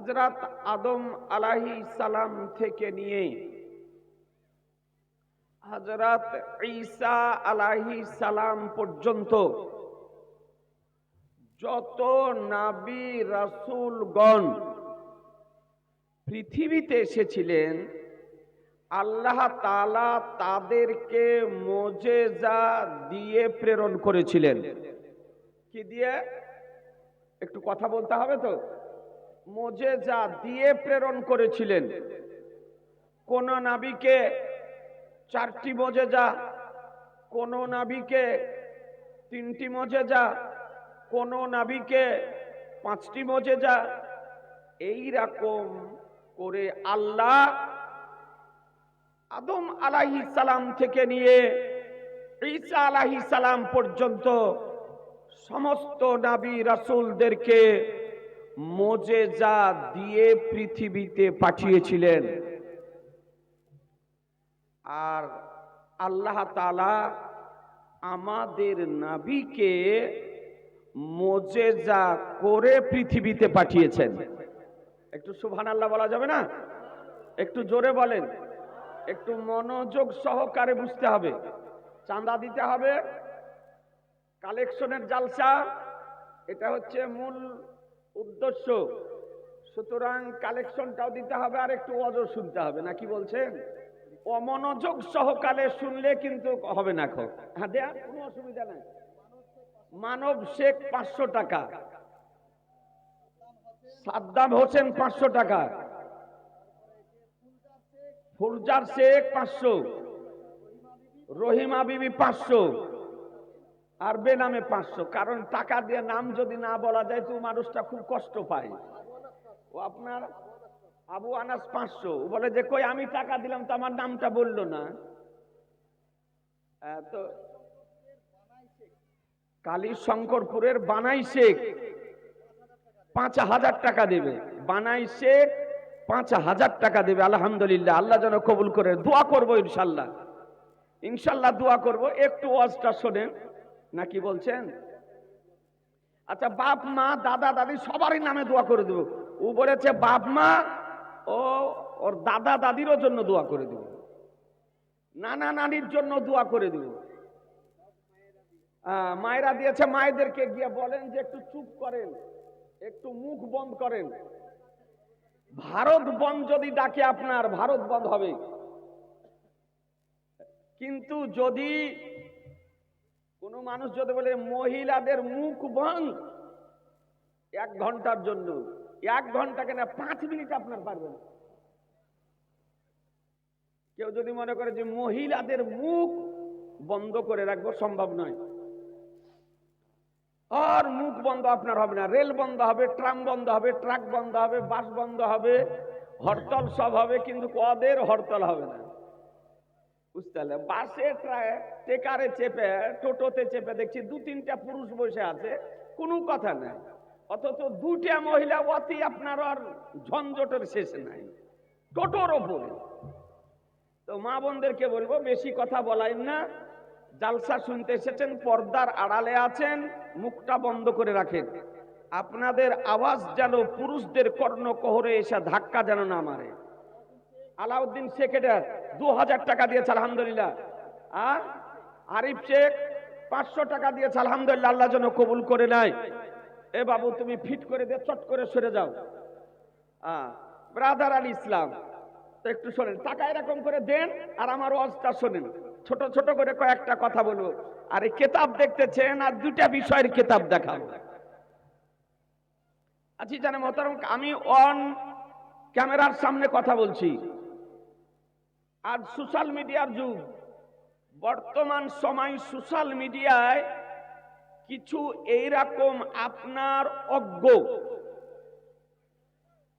হযরত আদম আলাইহিস সালাম থেকে নিয়ে হযরত ঈসা আলাইহিস সালাম পর্যন্ত যত নবী রাসূলগণ পৃথিবীতে এসেছিলেন, আল্লাহ তাআলা তাদেরকে মুজিজা দিয়ে প্রেরণ করেছিলেন। কি দিয়ে? একটু কথা বলতে হবে তো। মুজিজা দিয়ে প্রেরণ করেছিলেন। কোন নবীকে 4টি মুজিজা, কোন নবীকে 3টি মুজিজা, কোন নবীকে 5টি মুজিজা। এই রকম করে আল্লাহ আদম আলাইহিস সালাম থেকে নিয়ে ঈসা আলাইহিস সালাম পর্যন্ত সমস্ত নবী রাসূলদেরকে মুজিজা দিয়ে পৃথিবীতে পাঠিয়েছিলেন। আর আল্লাহ তাআলা আমাদের নবীকে মুজিজা করে পৃথিবীতে পাঠিয়েছেন। একটু সুবহানাল্লাহ বলা যাবে না? একটু জোরে বলেন, একটু মনোযোগ সহকারে বুঝতে হবে। চাঁদা দিতে হবে, কালেকশনের জালসা, এটা হচ্ছে মূল উদ্দেশ্য। সুতরাং কালেকশনটাও দিতে হবে আর একটু ওয়াজও শুনতে হবে, নাকি বলছেন? অমনোযোগ সহকারে শুনলে কিন্তু হবে না। হ্যাঁ, দেয়া কোনো অসুবিধা নাই। মানব শেখ 500 টাকা, সাদ্দাম হোসেন 500 টাকা, ফুলজার শেখ 500, রহিমা বিবি 500, আর বেনামে 500। কারণ টাকা দিয়ে নাম যদি না বলা যায় তো মানুষটা খুব কষ্ট পায়। ও আপনার আবু আনাস 500, বলে যে কই আমি টাকা দিলাম তো আমার নামটা বললো না। তো কালী শঙ্করপুরের বানাই শেখ 5000 টাকা দেবে। বানাই শেখ 5000 টাকা দেবে। আলহামদুলিল্লাহ, আল্লাহ যেন কবুল করে। দোয়া করবো ইনশাল্লাহ, ইনশাল্লাহ দোয়া করবো। একটু ওয়াজটা শোনেন, নাকি বলছেন? আচ্ছা, বাপ মা দাদা দাদি সবারই নামে দোয়া করে দেবো। ও বলেছে বাপ মা ও ওর দাদা দাদিরও জন্য দোয়া করে দেব, নানা নানির জন্য দোয়া করে দেব। মায়েরা দিয়েছে, মায়েদেরকে গিয়ে বলেন যে একটু চুপ করেন, একটু মুখ বন্ধ করেন। ভারত বন্ধ যদি ডাকে আপনার, ভারত বন্ধ হবে। কিন্তু যদি কোন মানুষ যদি বলে মহিলাদের মুখ বন্ধ 1 ঘন্টার জন্য, 1 ঘন্টা কেন 5 মিনিট আপনার পারবেন। কেউ যদি মনে করে যে মহিলাদের মুখ বন্ধ করে রাখবো, সম্ভব নয়। আর মুখ বন্ধ আপনার হবে না। রেল বন্ধ হবে, ট্রাম বন্ধ হবে, ট্রাক বন্ধ হবে, বাস বন্ধ হবে, হরতাল সব হবে, কিন্তু ওদের হরতাল হবে না। বুঝতে পারলে? বাসে, ট্রেকারে চেপে, টোটোতে চেপে দেখছি 2-3টা পুরুষ বসে আছে, কোনো কথা নাই। অথচ 2টা মহিলা, অতি আপনার আর ঝঞ্ঝটের শেষ নাই, টোটোর ওপরে। তো মা বোনদেরকে বলবো বেশি কথা বলাইন না। জালসা শুনতে এসেছেন, পর্দার আড়ালে আছেন, মুখটা বন্ধ করে রাখেন। আপনাদের আওয়াজ যেন পুরুষদের কর্ণকোহরে এসে ধাক্কা যেন না মারে। আলাউদ্দিন শেখের 2000 টাকা দিয়েছে, আলহামদুলিল্লাহ। আরিফ শেখ 500 টাকা দিয়েছে, আলহামদুলিল্লাহ, আল্লাহ যেন কবুল করে নাই। এ বাবু তুমি ফিট করে দিয়ে চট করে সরে যাও। ব্রাদার আলী ইসলাম, তো একটু শোনেন, টাকা এরকম করে দেন আর আমার ওয়াজটা শোনেন। ছোট ছোট করে কয়েকটা কথা বলবো। আর এই কিতাব দেখতেছেন, আর 2টা বিষয়ের কিতাব দেখাবো। আচ্ছা জানে মোহতারাম, আমি অন ক্যামেরার সামনে কথা বলছি। আজ সোশ্যাল মিডিয়ার যুগ। বর্তমান সময় সোশ্যাল মিডিয়ায় কিছু এইরকম আপনার অজ্ঞ,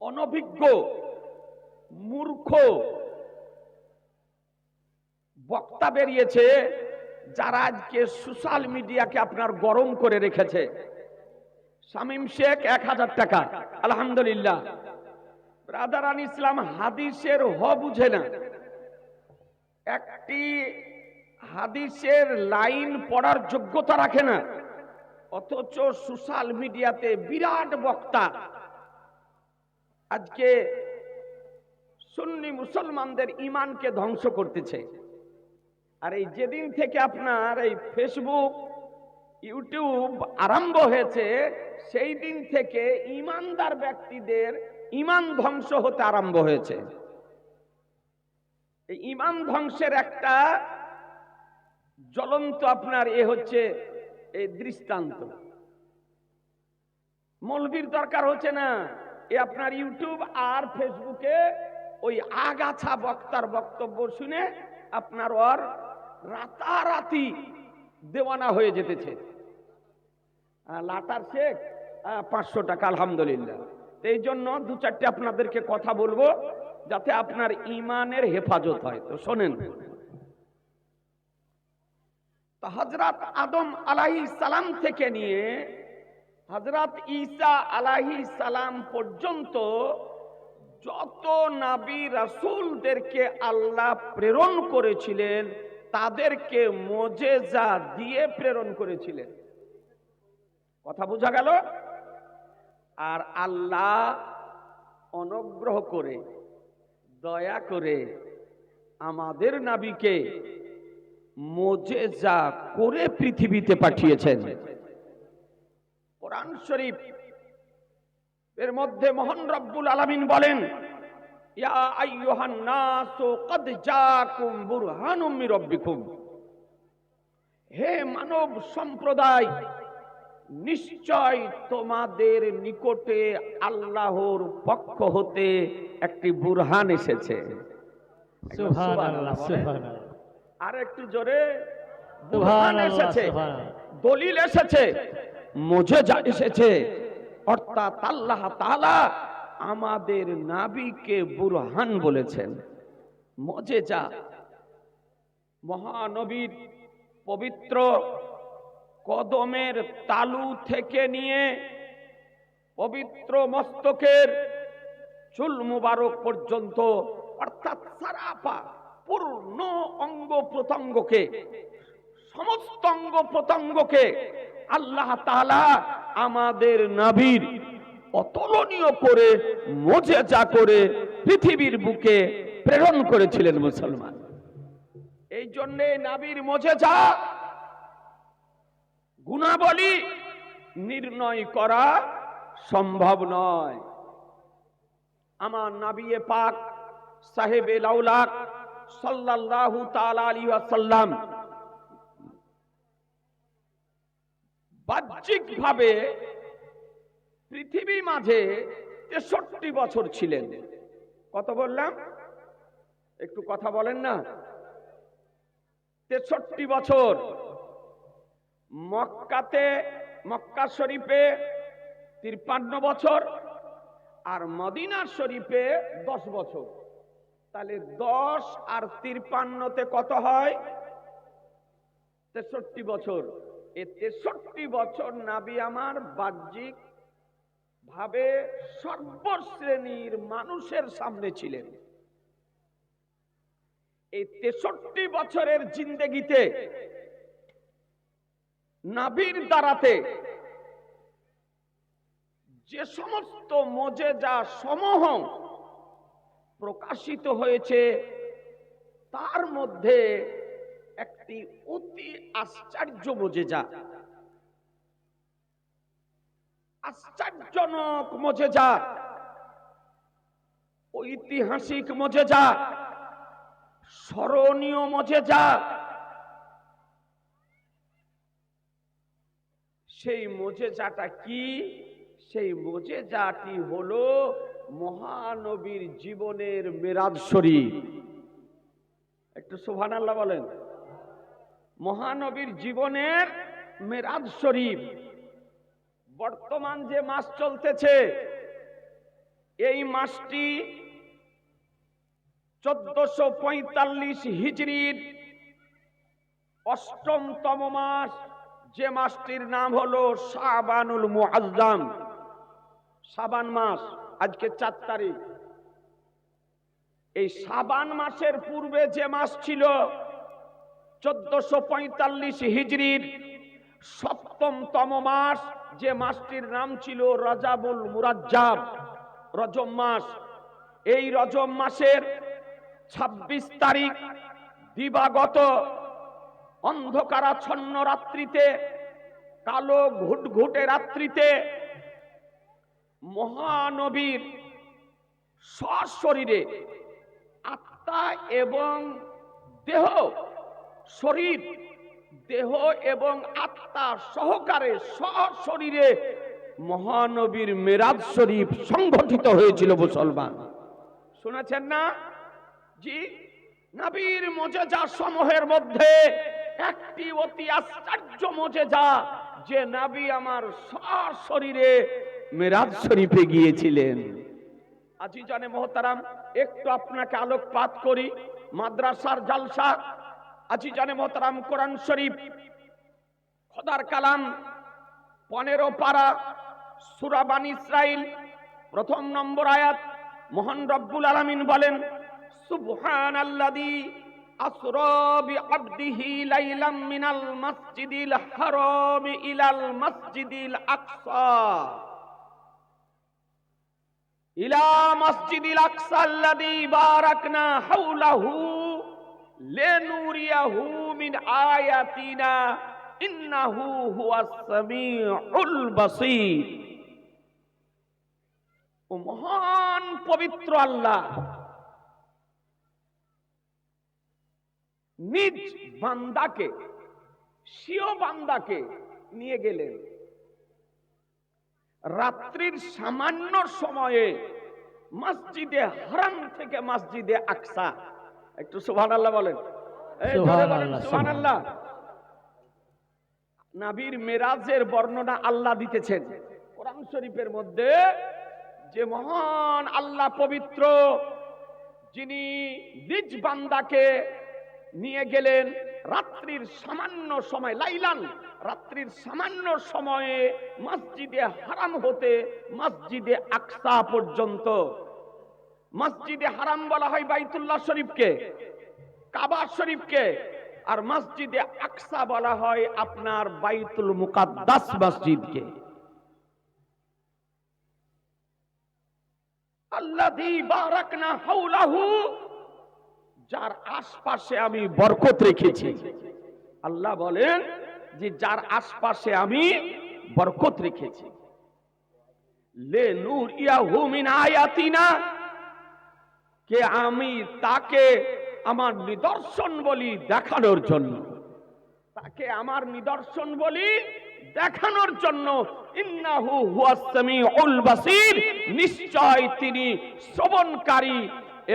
অনভিজ্ঞ, মূর্খ বক্তা বেরিয়েছে, যারা আজকে সোশ্যাল মিডিয়াকে আপনার গরম করে রেখেছে। শামীম শেখ 1000 টাকা, আলহামদুলিল্লাহ। ব্রাদার আলী ইসলাম হাদিসের বুঝে না, একটি হাদিসের লাইন পড়ার যোগ্যতা রাখে না, অথচ সোশ্যাল মিডিয়াতে বিরাট বক্তা আজকে সুন্নি মুসলমানদের ঈমানকে ধ্বংস করতেছে। আর এই যেদিন থেকে আপনার এই ফেসবুক ইউটিউব আরম্ভ হয়েছে, সেই দিন থেকে ঈমানদার ব্যক্তিদের ঈমান ধ্বংস হতে আরম্ভ হয়েছে। এই ঈমান ধ্বংসের একটা জ্বলন্ত আপনার হচ্ছে এই দৃষ্টান্ত। মৌলবীর দরকার হচ্ছে না, আপনার ইউটিউব আর ফেসবুকে ওই আগাছা বক্তার বক্তব্য শুনে আপনার ওর রাতারাতি দেওয়ানা হয়ে যেতেছে। লাটার শেখ 500 টাকা, আলহামদুলিল্লাহ। এই জন্য দু চারটে আপনাদেরকে কথা বলবো যাতে আপনার ঈমানের হেফাজত হয়। তো শোনেন, তো হযরত আদম আলাইহিস সালাম থেকে নিয়ে হযরত ঈসা আলাইহিস সালাম পর্যন্ত যত নবী রাসূলদেরকে আল্লাহ প্রেরণ করেছিলেন, তাদেরকে মুজিজা দিয়ে প্রেরণ করেছিলেন। কথা বোঝা গেল? আর আল্লাহ অনুগ্রহ করে, দয়া করে আমাদের নবীকে মুজিজা করে পৃথিবীতে পাঠিয়েছেন। কোরআন শরীফ এর মধ্যে মহান রব্বুল আলামিন বলেন, ইয়া আইয়ুহান নাসু ক্বাদ জাআকুম বুরহানুম মির রাব্বিকুম, হে মানব সম্প্রদায়, নিশ্চয় তোমাদের নিকটে আল্লাহর পক্ষ হতে একটি বুরহান এসেছে। সুবহানাল্লাহ, সুবহানাল্লাহ। আর একটু জোরে, বুরহান এসেছে, দলিল এসেছে, মুজিজা এসেছে। অর্থাৎ আল্লাহ তাআলা আমাদের নবীকে বুরহান বলেছেন, মুজিজা। মহানবীর পবিত্র কদমের তালু থেকে নিয়ে পবিত্র মস্তকের চুল মুবারক পর্যন্ত, অর্থাৎ সারাপা পূর্ণ অঙ্গ প্রত্যঙ্গকে, সমস্ত অঙ্গ প্রত্যঙ্গকে আল্লাহ তাআলা আমাদের নবীর অতুলনীয় করে মুজিজা করে পৃথিবীর বুকে প্রেরণ করেছিলেন মুসলমান। এই জন্য নবীর মুজিজা গুণাবলী নির্ণয় করা সম্ভব নয়। আমার নবী পাক সাহেবে লাউলাক সাল্লাল্লাহু তাআলা আলাইহি ওয়াসাল্লাম বাহ্যিকভাবে পৃথিবী মাঝে 63 বছর ছিলেন। কত বললাম? একটু কথা বলেন না। 63 বছর। মক্কা শরীফে 53 বছর, আর মদিনা শরীফে 10 বছর। তাহলে 10 আর 53তে কত হয়? 63 বছর। এই 63 বছর নবী আমার বাহ্যিক ভাবে সর্বশ্রেণীর মানুষের সামনে ছিলেন। এই 63 বছরের জিন্দেগিতে নবীর দ্বারাতে যে সমস্ত মুজিজা সমূহ প্রকাশিত হয়েছে, তার মধ্যে একটি অতি আশ্চর্য মুজিজা, আশ্চর্যজনক মুজিজা, ঐতিহাসিক মুজিজা, স্মরণীয় মুজিজা। সেই মুজিজাটা কি? সেই মুজিজাটি হলো মহানবীর জীবনের মেরাজ শরীফ। একটু সুবহানাল্লাহ বলেন। মহানবীর জীবনের মেরাজ শরীফ। বর্তমান যে মাস চলতেছে, এই মাসটি 1445 হিজরির 8তম মাস, যে মাসটির নাম হলো শাবানুল মুআজ্জাম। শাবান মাস, আজকে 4 তারিখ। এই শাবান মাসের পূর্বে যে মাস ছিল 1445 হিজরির 7তম মাস, যে মাসটির নাম ছিল রজবুল মুরাজ্জাব। রজব মাস। এই রজব মাসের 26 তারিখ দিবাগত অন্ধকারাচ্ছন্ন রাত্রিতে, কালো ঘুটঘুটে রাত্রিতে মহানবীর সশরীরে আত্মা এবং দেহ, শরীর, দেহ এবং আত্মা সহকারে সশরীরে মহানবীর মেরাজ শরীফ সংঘটিত হয়েছিল মুসলমান। শুনেছেন না? জি, নবীর মুজিজা সমূহের মধ্যে একটি অতি আশ্চর্য মুজিজা, যে নবী আমার সশরীরে মেরাজ শরীফে গিয়েছিলেন। আজিজানে মোহতারাম, একটু আপনাকে আলোকপাত করি মাদ্রাসার জালসা। আজিজানে মোহতারাম, কোরআন শরীফ খোদার কালাম 15 পারা সূরা বানী ইসরাইল 1 নম্বর আয়াত, মহান রব্বুল আলামিন বলেন, সুবহানাল্লাযী আসরা বিআবদিহি লাইলাম মিনাল মাসজিদিল হারাম ইলাল মাসজিদিল আকসা ইলা মাসজিদিল আকসা আল্লাযী বারাকনা হাওলাহু লিনুরিয়াহু মিন আয়াতিনা ইন্নাহু হুয়াস সামিউল বাসীর। ও মহান পবিত্র আল্লাহ নিজ বান্দাকে, স্বীয় বান্দাকে নিয়ে গেলেন রাত্রির সামান্য সময়ে মসজিদে হারাম থেকে মসজিদে আকসা। একটু সুবহানাল্লাহ বলেন, সুবহানাল্লাহ। নবীর মেরাজের বর্ণনা আল্লাহ দিতেছেন কোরআন শরীফের মধ্যে, যে মহান আল্লাহ পবিত্র, যিনি নিজ বান্দাকে নিয়ে গেলেন রাত্রির সামান্য সময়, লাইলান, রাত্রির সামান্য সময়ে মসজিদে হারাম হতে মসজিদে আকসা পর্যন্ত। মসজিদে হারাম বলা হয় বাইতুল্লাহ শরীফকে, কাবা শরীফকে, আর মসজিদে আকসা বলা হয় আপনার বাইতুল মুকাদ্দাস মসজিদকে। আল্লাযী বারাকনা হাওলাহু, যার আশপাশে আমি বরকত রেখেছি। আল্লাহ বলেন যে যার আশপাশে আমি বরকত রেখেছি। লিনুরিয়াহু মিন আয়াতিনা, কে আমি তাকে আমার নিদর্শন বলি দেখানোর জন্য, তাকে আমার নিদর্শন বলি দেখানোর জন্য। ইন্নাহু হুয়াস সামিউল বাসীর, নিশ্চয় তিনি শ্রবণকারী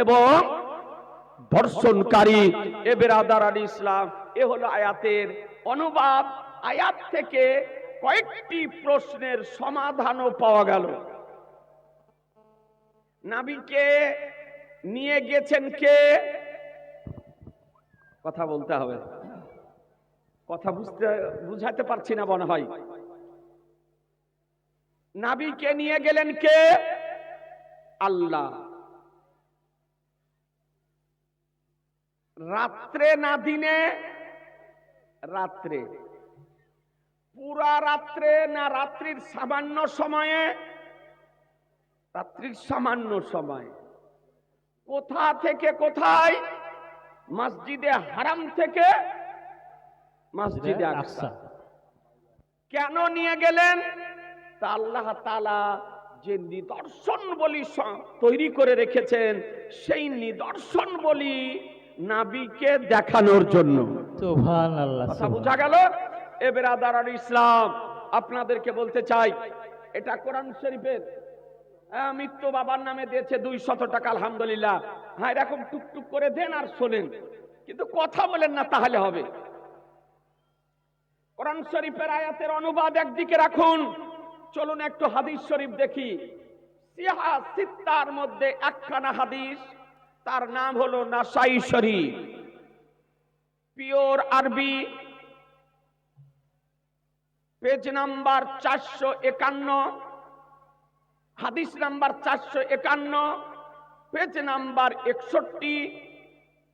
এবং দর্শনকারী। এ বেরাদার আল ইসলাম, এ হলো আয়াতের অনুবাদ। আয়াত থেকে কয়েকটি প্রশ্নের সমাধানও পাওয়া গেল। নবীকে নিয়ে গেছেন কে? কথা বলতে হবে, কথা বুঝাতে পারছি না মনে হয়। নবীকে নিয়ে গেলেন কে? আল্লাহ। রাত্রে না দিনে? রাত্রে। পুরা রাত্রে না রাত্রির সামান্য সময়ে? রাত্রির সামান্য সময়। কোথা থেকে কোথায়? মসজিদে হারাম থেকে মসজিদে আকসা। কেন নিয়ে গেলেন? তা আল্লাহ তাআলা যে নিদর্শন বলি তৈরি করে রেখেছেন, সেই নিদর্শন বলি নবীকে দেখানোর জন্য। সুবহানাল্লাহ। কথা বোঝা গেল? এ বেরাদার আল ইসলাম, আপনাদেরকে বলতে চাই, এটা কোরআন শরীফের। মৃত্যু বাবার নামে দিয়েছে 200 টাকা, আলহামদুলিল্লাহ। হ্যাঁ, এরকম টুকটুক করে দেন আর শোনেন, কিন্তু কথা বলেন না, তাহলে হবে। কোরআন শরীফের আয়াতের অনুবাদ একদিকে রাখুন, চলুন একটু হাদিস শরীফ দেখি। সিহা সিত্তার মধ্যে একখানা হাদিস, তার নাম হলো নাসাই শরীফ, পিওর আরবি, পেজ নাম্বার 451, হাদিস number 451, page number 61,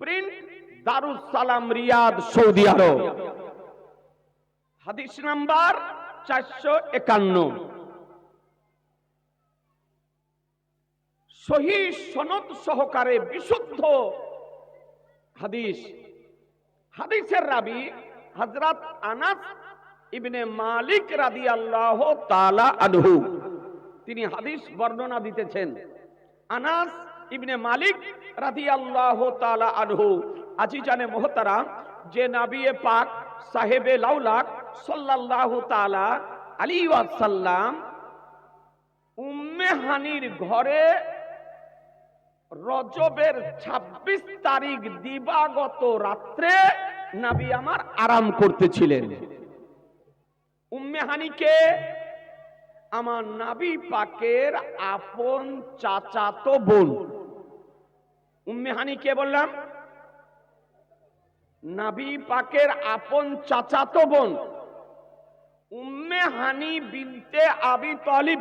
print Darus Salam, Riyad, Saudi আরব। হাদিস নাম্বার 451। সহিহ সনদ সহকারে বিশুদ্ধ হাদিস। হাদিসের রাবী হযরত আনাস ইবনে মালিক রাদিয়াল্লাহু তাআলা আনহু, তিনি হাদিস বর্ণনা দিতেছেন। আনাস ইবনে মালিক রাদিয়াল্লাহু তাআলা আনহু, আজিজানে মুহতারাম, যে নবী পাক সাহেবে লাউলাক সাল্লাল্লাহু তাআলা আলাইহি ওয়াসাল্লাম উম্মে হানির ঘরে রজবের 26 তারিখ দিবাগত রাত্রে নবী আমার আরাম করতেছিলেন। উম্মে হানিকে আমার নবী পাকের আপন চাচাতো বোন। উম্মে হানি কে বললাম? নবী পাকের আপন চাচাতো বোন উম্মে হানি বিনতে আবি তালিব,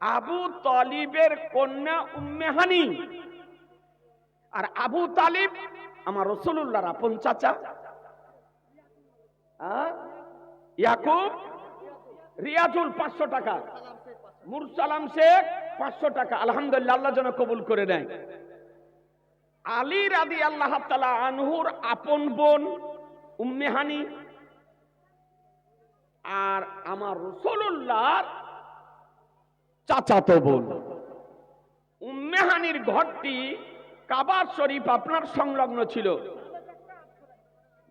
আবু তালিবের কন্যা উম্মে হানি। আর আবু তালিব আমার রাসূলুল্লাহর আপন চাচা। ইয়াকুব রিয়াজুল 500 টাকা, মুরসালাম শেখ 500 টাকা। আলহামদুলিল্লাহ, আল্লাহ যেন কবুল করে নেয়। আলী রাদিয়াল্লাহু তাআলা আনহুর আপন বোন উম্মে হানি, আর আমার রাসূলুল্লাহর চাচাতো বোন। উম্মে হানির ঘরটি কাবা শরীফ আপনার সংলগ্ন ছিল।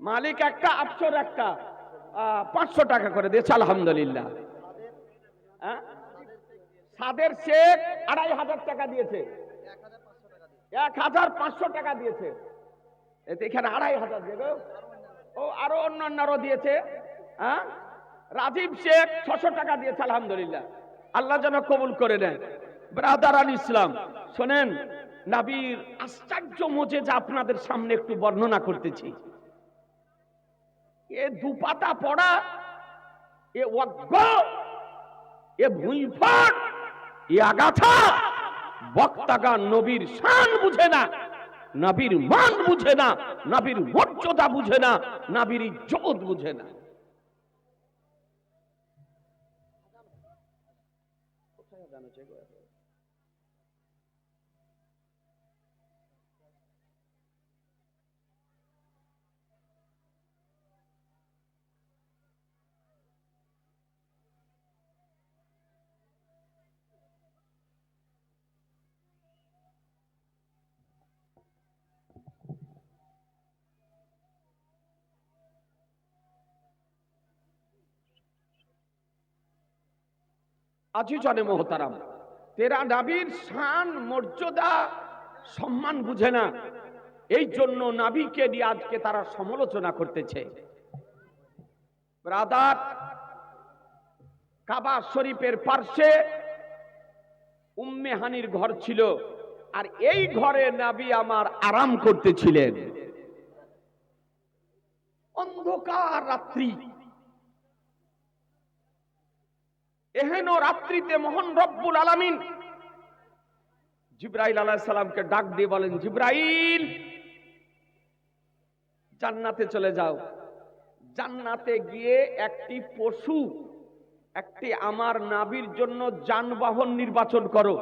মালিক একটা, আফসর একটা, 500 টাকা করে দিয়েছে। আলহামদুলিল্লাহ। সাদের শেখ 2500 টাকা দিয়েছে, 1500 টাকা দিয়েছে। এখানে 2500 দিয়ে গো। ও আরো অন্যান্যরাও দিয়েছে। রাজীব শেখ 600 টাকা দিয়েছে। আলহামদুলিল্লাহ, আল্লাহ যেন কবুল করে নেয়। ব্রাদার আল ইসলাম, শোনেন, নবীর আশ্চর্য মুজিজা আপনাদের সামনে একটু বর্ণনা করতেছি। এ দুপাতা পড়া, এ অজ্ঞ, এ ভুঁইফাট, এ আগাছা বক্তাগান নবীর শান বুঝে না, নবীর মান বুঝে না, নবীর মর্যাদা বুঝে না, নবীর ইজ্জত বুঝে না। আজিজানে মোহতারাম, তেরা নবীর শান মর্যাদা সম্মান বুঝে না, এই জন্য নবীকে নিয়ে আজকে তারা সমালোচনা করতেছে। ব্রাদার, কাবা শরীফের পার্শ্বে উম্মে হানির ঘর ছিল, আর এই ঘরে নবী আমার আরাম করতেছিলেন। অন্ধকার রাত্রি, এহেন রাত্রিতে মহান রব্বুল আলামিন জিবরাইল আলাইহিস সালামকে ডাক দিয়ে বলেন, জিবরাইল, জান্নাতে চলে যাও। জান্নাতে গিয়ে একটি পশু, একটি আমার নবীর জন্য যানবাহন নির্বাচন করো,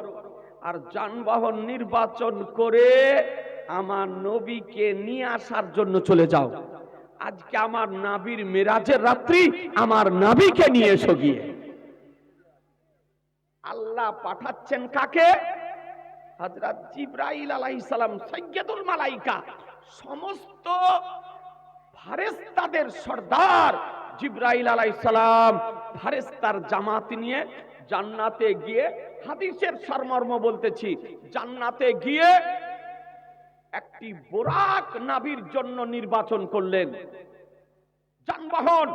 আর যানবাহন নির্বাচন করে আমার নবীকে নিয়ে আসার জন্য চলে যাও। আজকে আমার নবীর মেরাজের রাত্রি, আমার নবীকে নিয়ে এসো গিয়ে। আল্লাহ পাঠাচ্ছেন কাকে? হযরত জিবরাইল আলাইহিস সালাম, সাইয়্যিদুল মালাইকা, সমস্ত ফেরেশতাদের সর্দার জিবরাইল আলাইহিস সালাম ফেরেশতার জামাত নিয়ে জান্নাতে গিয়ে, হাদিসের সারমর্ম বলতেছি, জান্নাতে গিয়ে একটি বুরাক নবীর জন্য নির্বাচন করলেন, যানবাহন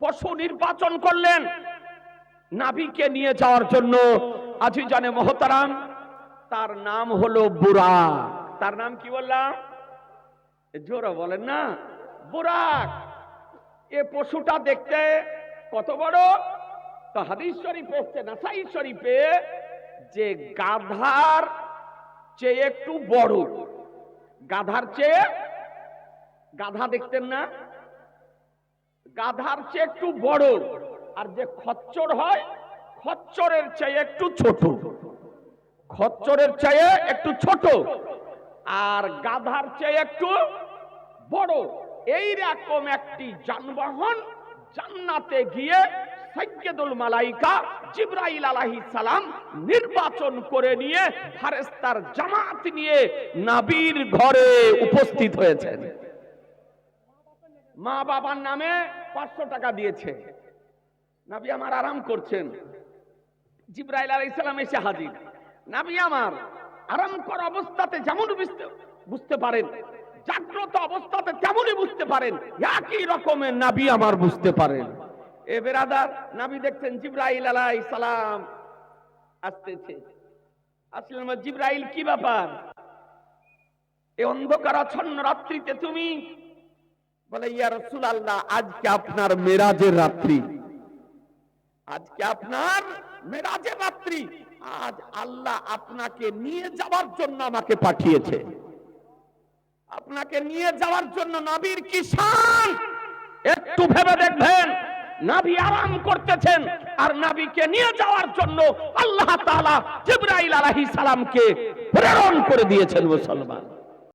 পশু নির্বাচন করলেন নবীকে নিয়ে যাওয়ার জন্য। আজিজানে মোহতারাম, তার নাম হলো বুরাক। তার নাম কি বললাম? জোরে বলেন না, বুরাক। এ পশুটা দেখতে কত বড়? তো হাদিস শরীফে এসেছে, নাসাই শরীফে, যে গাধার চেয়ে একটু বড়। গাধার চেয়ে, গাধা দেখতেন না, গাধার চেয়ে একটু বড়। আর যে খচ্চর হয়, খচ্চরের চেয়ে একটু ছোট। খচ্চরের চেয়ে একটু ছোট আর গাধার চেয়ে একটু বড়, এই রকম একটি যানবাহন জান্নাতে গিয়ে সাইয়্যিদুল মালাইকা জিবরাইল আলাইহিস সালাম নির্বাচন করে নিয়ে ফেরেশতার জামাত নিয়ে নবীর ঘরে উপস্থিত হয়েছেন। মা বাবার নামে 500 টাকা দিয়েছে, নবী আমার আরাম করছেন। জিবরাইল আলাইহিস সালাম এসে হাজির। নবী আমার আরাম করা অবস্থাতে যেমন বুঝতে পারেন, জাগ্রত অবস্থাতে তেমনই বুঝতে পারেন, একই রকমের নবী আমার বুঝতে পারেন। এ বেরাদার, নবী দেখছেন জিবরাইল আলাইহিস সালাম আসতেছে। আসলে জিবরাইল, কি ব্যাপার এই অন্ধকারাচ্ছন্ন রাত্রিতে তুমি? বলে, ইয়া রাসূলুল্লাহ, আজকে আপনার মেরাজের রাত্রি, আজকে আপনার মেরাজের রাত্রি, আজ আল্লাহ আপনাকে নিয়ে যাওয়ার জন্য আমাকে পাঠিয়েছে। আপনাকে নিয়ে যাওয়ার জন্য নবীর কি শান, একটু ভেবে দেখবেন। নবী আরাম করতেছেন আর নবীকে নিয়ে যাওয়ার জন্য আল্লাহ তাআলা জিবরাইল আলাইহিস সালামকে প্রেরণ করে দিয়েছেন। মুসলমান,